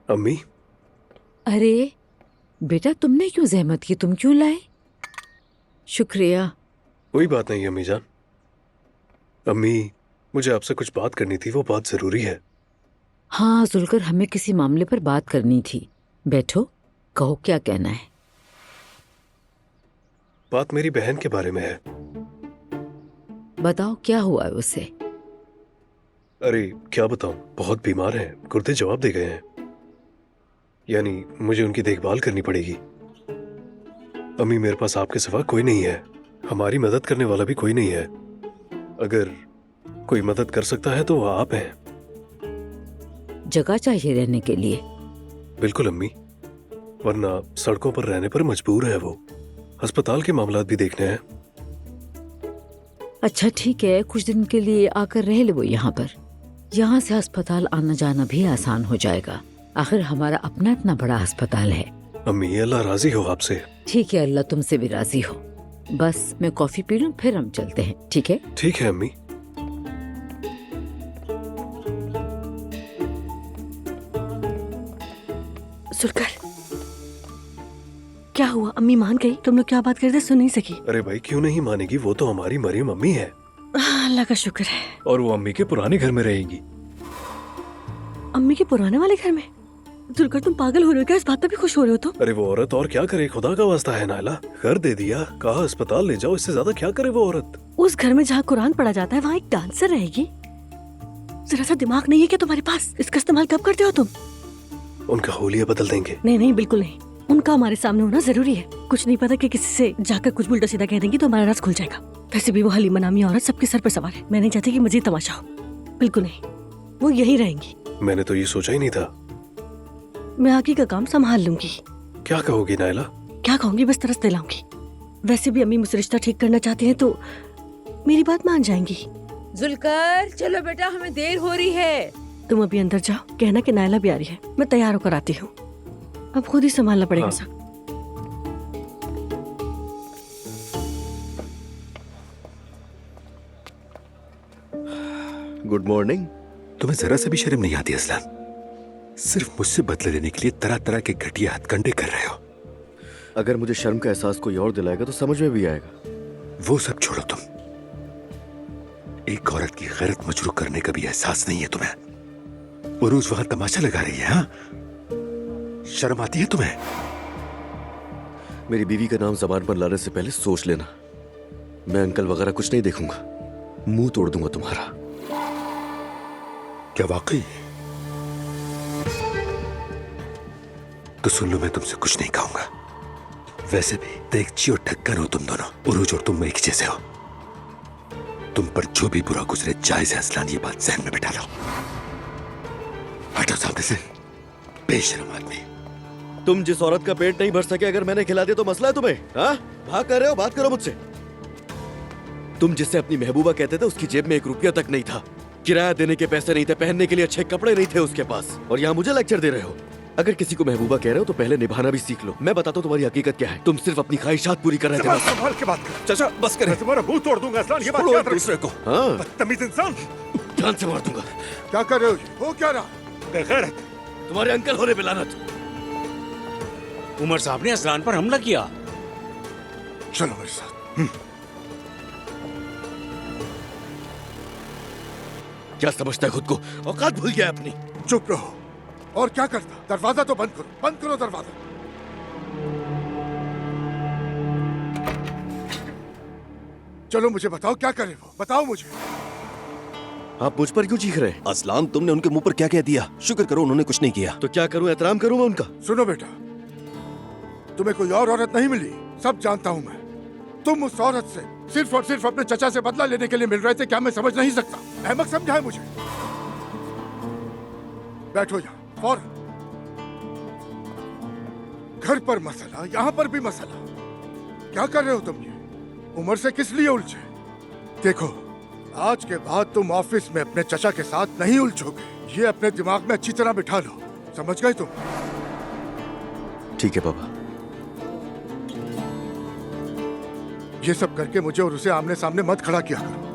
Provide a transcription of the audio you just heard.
अम्मी। अरे बेटा, तुमने क्यों जहमत की? तुम क्यों लाए? शुक्रिया। कोई बात नहीं अम्मी जान। अम्मी, मुझे आपसे कुछ बात करनी थी, वो बात जरूरी है। हाँ जुलकर, हमें किसी मामले पर बात करनी थी। बैठो, कहो क्या कहना है। बात मेरी बहन के बारे में है। बताओ क्या हुआ है उसे। अरे क्या बताऊं, बहुत बीमार है, गुर्दे जवाब दे गए हैं। यानी मुझे उनकी देखभाल करनी पड़ेगी। अम्मी, मेरे पास आपके सिवा कोई नहीं है, हमारी मदद करने वाला भी कोई नहीं है। अगर कोई मदद कर सकता है तो वो आप हैं। जगह चाहिए रहने के लिए? बिल्कुल अम्मी, वरना सड़कों पर रहने पर मजबूर है वो। अस्पताल के मामलात भी देखने हैं। अच्छा ठीक है, कुछ दिन के लिए आकर रह ले वो यहाँ पर। यहाँ से अस्पताल आना जाना भी आसान हो जाएगा। आखिर हमारा अपना इतना बड़ा अस्पताल है। अम्मी, अल्लाह राजी हो आपसे। ठीक है, अल्लाह तुमसे भी राजी हो। बस मैं कॉफी पी लूं, फिर हम चलते हैं। ठीक है? ठीक है अम्मी। सुनकर क्या हुआ? अम्मी मान गई? तुम लोग क्या बात करते सुन नहीं सकी? अरे भाई, क्यों नहीं मानेगी, वो तो हमारी मरियम अम्मी है। अल्लाह का शुक्र है। और वो अम्मी के पुराने घर में रहेंगी। अम्मी के पुराने वाले घर में? दुर्गा, तुम पागल हो रहे हो क्या? इस बात पे भी खुश हो रहे हो तुम? अरे वो औरत और क्या करे, खुदा का वास्ता है नायला, घर दे दिया, कहा अस्पताल ले जाओ, इससे ज्यादा क्या करे वो औरत। उस घर में जहाँ कुरान पढ़ा जाता है वहाँ एक डांसर रहेगी? जरा सा दिमाग नहीं है क्या तुम्हारे पास? इसका इस्तेमाल कब करते हो तुम? उनका होलिया बदल देंगे। नहीं नहीं, बिल्कुल नहीं। उनका हमारे सामने होना जरूरी है। कुछ नहीं पता कि किसी से जाकर कुछ उल्टा सीधा कह देंगी तो हमारा राज खुल जाएगा। वैसे भी वो हलीमा नामी औरत सबके सर पर सवार है। मैं नहीं चाहती कि मजीद तमाशा हो। बिल्कुल नहीं, वो यही रहेंगी। मैंने तो ये सोचा ही नहीं था। मैं आगे का काम संभाल लूंगी। क्या कहोगी नायला? क्या कहूंगी, बस तरस दिलाऊंगी। वैसे भी अम्मी मुझसे रिश्ता ठीक करना चाहती हैं तो मेरी बात मान जाएंगी। जुलकर चलो बेटा, हमें देर हो रही है। तुम अभी अंदर जाओ, कहना कि नायला भी आ रही है। मैं तैयार होकर आती हूँ। अब खुद ही संभालना पड़ेगा हाँ। सब। Good morning. तुम्हें जरा सा भी शर्म नहीं आती असलान? सिर्फ मुझसे बदले लेने के लिए तरह तरह के घटिया हथकंडे कर रहे हो। अगर मुझे शर्म का एहसास कोई और दिलाएगा तो समझ में भी आएगा। वो सब छोड़ो तुम। एक औरत की गैरत मजरूह करने का भी एहसास नहीं है तुम्हें। उरूज वहां तमाशा लगा रही है। हाँ, शर्म आती है तुम्हें? मेरी बीवी का नाम जबान पर लाने से पहले सोच लेना। मैं अंकल वगैरह कुछ नहीं देखूंगा, मुंह तोड़ दूंगा तुम्हारा। क्या वाकई? तो सुन लो, मैं तुमसे कुछ नहीं कहूंगा। वैसे भी देगची और ढक्कन हो तुम दोनों। उरूज और तुम एक जैसे हो। तुम पर जो भी बुरा गुजरे जायज है असलान, ये बात जहन में बिठा लो। हटो सामने से, बेशर्म आदमी। तुम जिस औरत का पेट नहीं भर सके अगर मैंने खिला दिया तो मसला है तुम्हें? हाँ, भाग कर रहे हो? बात करो मुझसे। तुम जिससे अपनी महबूबा कहते थे उसकी जेब में 1 रुपया तक नहीं था, किराया देने के पैसे नहीं थे, पहनने के लिए अच्छे कपड़े नहीं थे उसके पास, और यहाँ मुझे लेक्चर दे रहे हो। अगर किसी को महबूबा कह रहे हो तो पहले निभाना भी सीख लो। मैं बताता हूँ तुम्हारी हकीकत क्या है। तुम सिर्फ अपनी ख्वाहिशात पूरी कर रहे थे। संभाल के बात कर चाचा, बस करें। तुम्हारा मुंह तोड़ दूंगा असलान, ये बात याद रखो। दूसरे को हाँ, बदतमीज इंसान, जान से मार दूंगा। क्या कर रहे हो? वो क्या रहा? बेगैरत। तुम्हारे अंकल होने पे लानत। उमर साहब ने असलान पर हमला किया। चलो मेरे साथ। क्या समझता है खुद को? औकात भूल गया है अपनी। चुप रहो। और क्या करता? दरवाजा तो बंद करो, बंद करो दरवाजा। चलो मुझे बताओ क्या करे वो, बताओ मुझे। आप मुझ पर क्यों चीख रहे हैं? असलान, तुमने उनके मुंह पर क्या कह दिया? शुक्र करो उन्होंने कुछ नहीं किया। तो क्या करूं, एहतराम करूं मैं उनका? सुनो बेटा, तुम्हें कोई और औरत नहीं मिली, सब जानता हूं मैं। तुम उस औरत से सिर्फ और सिर्फ अपने चचा से बदला लेने के लिए मिल रहे थे। क्या मैं समझ नहीं सकता? अहमक समझा है मुझे। बैठो यहाँ फौरन। घर पर मसला, यहाँ पर भी मसला। क्या कर रहे हो तुम ये? उम्र से किस लिए उलझे? देखो, आज के बाद तुम ऑफिस में अपने चचा के साथ नहीं उलझोगे। ये अपने दिमाग में अच्छी तरह बिठा लो, समझ गए तुम? ठीक है पापा। ये सब करके मुझे और उसे आमने सामने मत खड़ा किया करो।